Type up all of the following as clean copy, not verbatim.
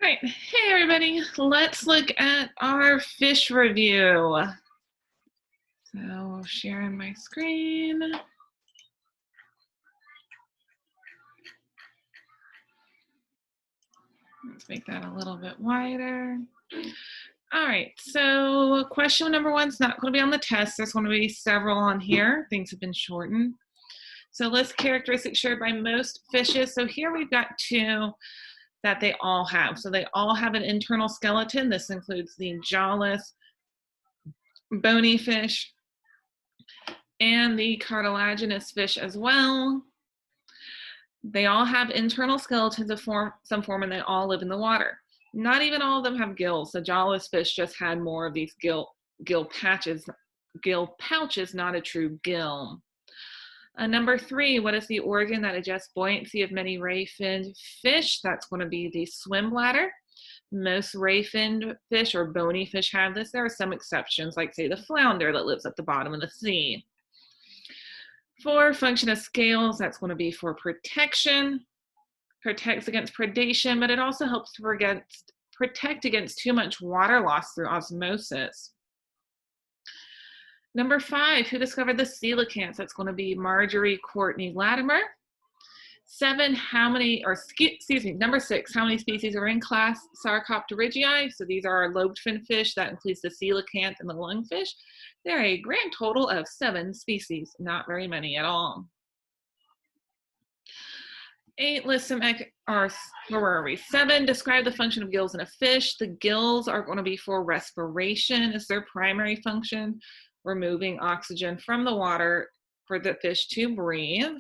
All right, hey everybody, let's look at our fish review. So sharing my screen. Let's make that a little bit wider. All right, so question number one is not going to be on the test. There's going to be several on here. Things have been shortened. So list characteristics shared by most fishes. So here we've got two that they all have. So they all have an internal skeleton. This includes the jawless bony fish and the cartilaginous fish as well. They all have internal skeletons of some form, and they all live in the water. Not even all of them have gills. The jawless fish just had more of these gill pouches, not a true gill. Number three, what is the organ that adjusts buoyancy of many ray-finned fish? That's going to be the swim bladder. Most ray-finned fish or bony fish have this. There are some exceptions, like say the flounder that lives at the bottom of the sea. For function of scales, that's going to be for protection, protects against predation, but it also helps to protect against too much water loss through osmosis. Number five, who discovered the coelacanths? That's going to be Marjorie Courtney Latimer. Number six, how many species are in class Sarcopterygii? So these are our lobed fin fish. That includes the coelacanth and the lungfish. There are a grand total of 7 species, not very many at all. 8, list some, where were we? 7, describe the function of gills in a fish. The gills are going to be for respiration. It's their primary function, removing oxygen from the water for the fish to breathe.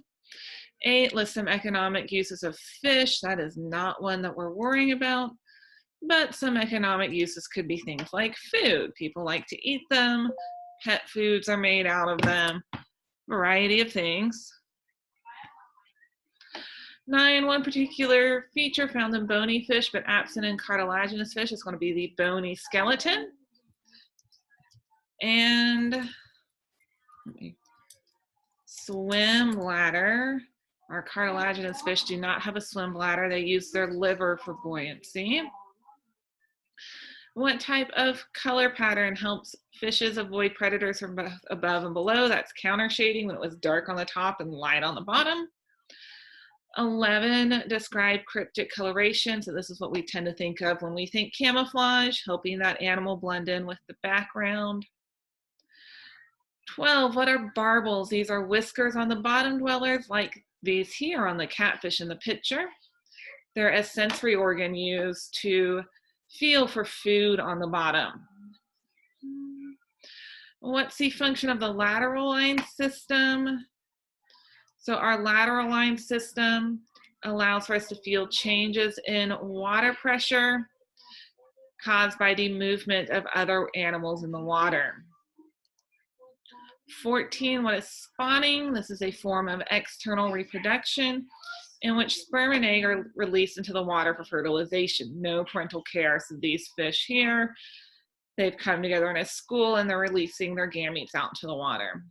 8, list some economic uses of fish. That is not one that we're worrying about, but some economic uses could be things like food. People like to eat them. Pet foods are made out of them. Variety of things. 9, one particular feature found in bony fish but absent in cartilaginous fish is going to be the bony skeleton. And swim bladder. Our cartilaginous fish do not have a swim bladder. They use their liver for buoyancy. What type of color pattern helps fishes avoid predators from both above and below? That's counter shading, when it was dark on the top and light on the bottom. 11, describe cryptic coloration. So this is what we tend to think of when we think camouflage, helping that animal blend in with the background. 12, what are barbels? These are whiskers on the bottom dwellers, like these here on the catfish in the picture. They're a sensory organ used to feel for food on the bottom. What's the function of the lateral line system? So our lateral line system allows for us to feel changes in water pressure caused by the movement of other animals in the water. 14, what is spawning? This is a form of external reproduction in which sperm and egg are released into the water for fertilization. No parental care. So these fish here, they've come together in a school and they're releasing their gametes out into the water.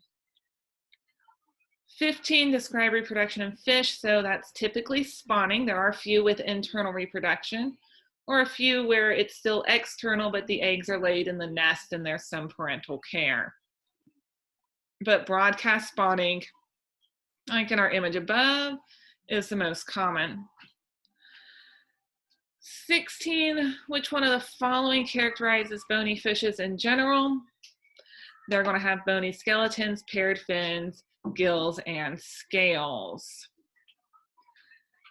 15, describe reproduction in fish. So that's typically spawning. There are a few with internal reproduction, or a few where it's still external, but the eggs are laid in the nest and there's some parental care. But broadcast spawning, like in our image above, is the most common. 16, which one of the following characterizes bony fishes in general? They're going to have bony skeletons, paired fins, gills, and scales.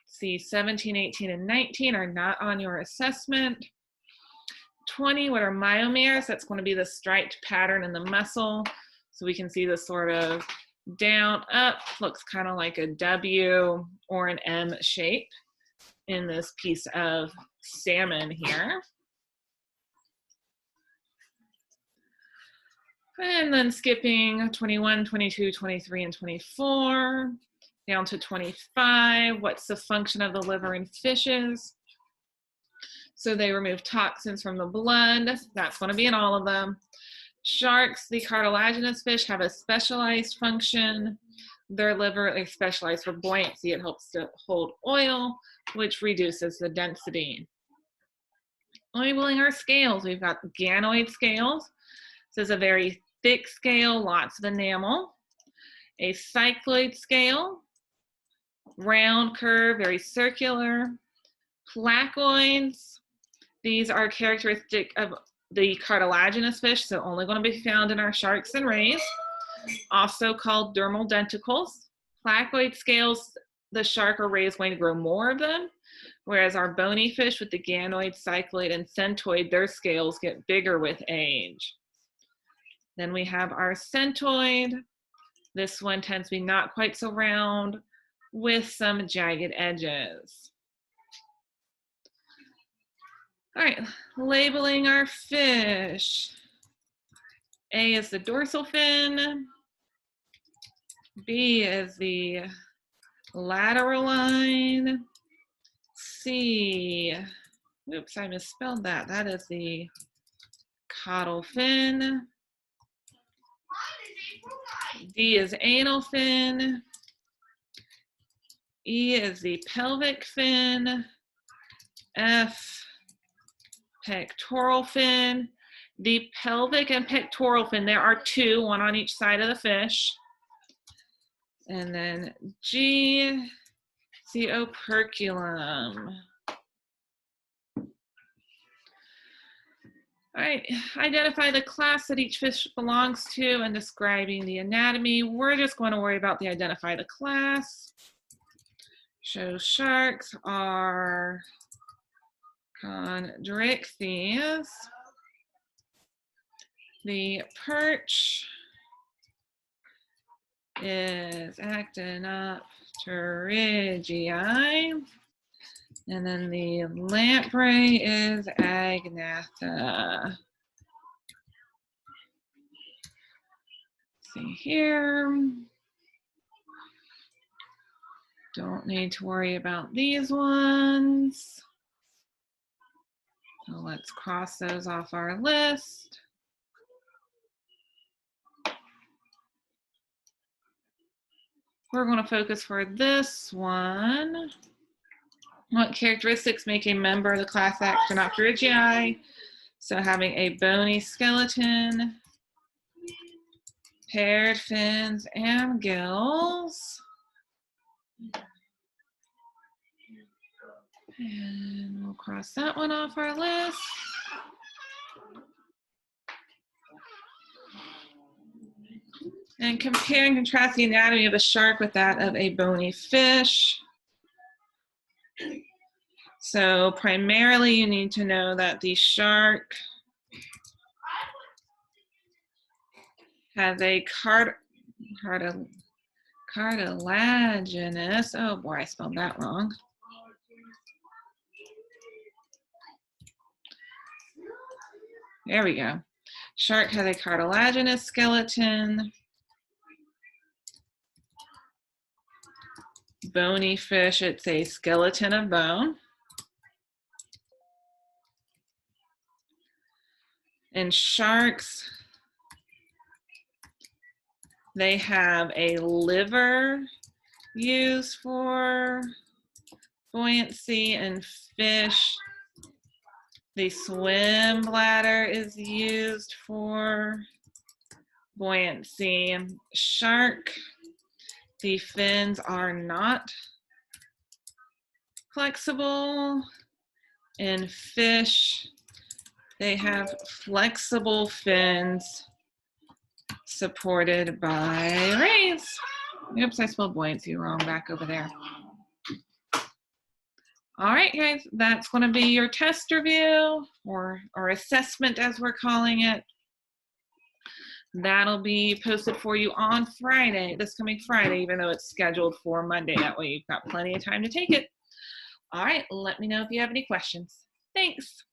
See, 17, 18, and 19 are not on your assessment. 20, what are myomeres? That's going to be the striped pattern in the muscle. So we can see the sort of down, up, looks kind of like a W or an M shape in this piece of salmon here. And then skipping 21, 22, 23, and 24, down to 25. What's the function of the liver in fishes? So they remove toxins from the blood. That's going to be in all of them. Sharks, the cartilaginous fish, have a specialized function. Their liver is specialized for buoyancy. It helps to hold oil, which reduces the density. Labeling our scales, we've got ganoid scales. This is a very thick scale, lots of enamel. A cycloid scale, round curve, very circular. Placoids, these are characteristic of the cartilaginous fish, so only going to be found in our sharks and rays, also called dermal denticles. Placoid scales, the shark or ray is going to grow more of them, whereas our bony fish with the ganoid, cycloid, and centoid, their scales get bigger with age. Then we have our centoid. This one tends to be not quite so round with some jagged edges. All right, labeling our fish. A is the dorsal fin. B is the lateral line. C, oops, I misspelled that. That is the caudal fin. D is anal fin. E is the pelvic fin. F, pectoral fin. The pelvic and pectoral fin, there are two, one on each side of the fish. And then G, the operculum. All right, identify the class that each fish belongs to and describing the anatomy. We're just going to worry about the identify the class. So sharks are chondrichthyes. The perch is Actinopterygii. And then the lamprey is Agnatha. See here. Don't need to worry about these ones. So let's cross those off our list. We're going to focus for this one. What characteristics make a member of the class Actinopterygii? So having a bony skeleton, paired fins and gills. And we'll cross that one off our list. And compare and contrast the anatomy of a shark with that of a bony fish. So primarily you need to know that the shark has a cartilaginous, oh boy, I spelled that wrong. There we go. Shark has a cartilaginous skeleton. Bony fish, it's a skeleton of bone. And sharks, they have a liver used for buoyancy, and fish, the swim bladder is used for buoyancy. Shark, the fins are not flexible. In fish, they have flexible fins supported by rays. Oops, I spelled buoyancy wrong back over there. All right, guys, that's going to be your test review or assessment as we're calling it. That'll be posted for you on Friday, this coming Friday, even though it's scheduled for Monday. That way you've got plenty of time to take it. All right, let me know if you have any questions. Thanks.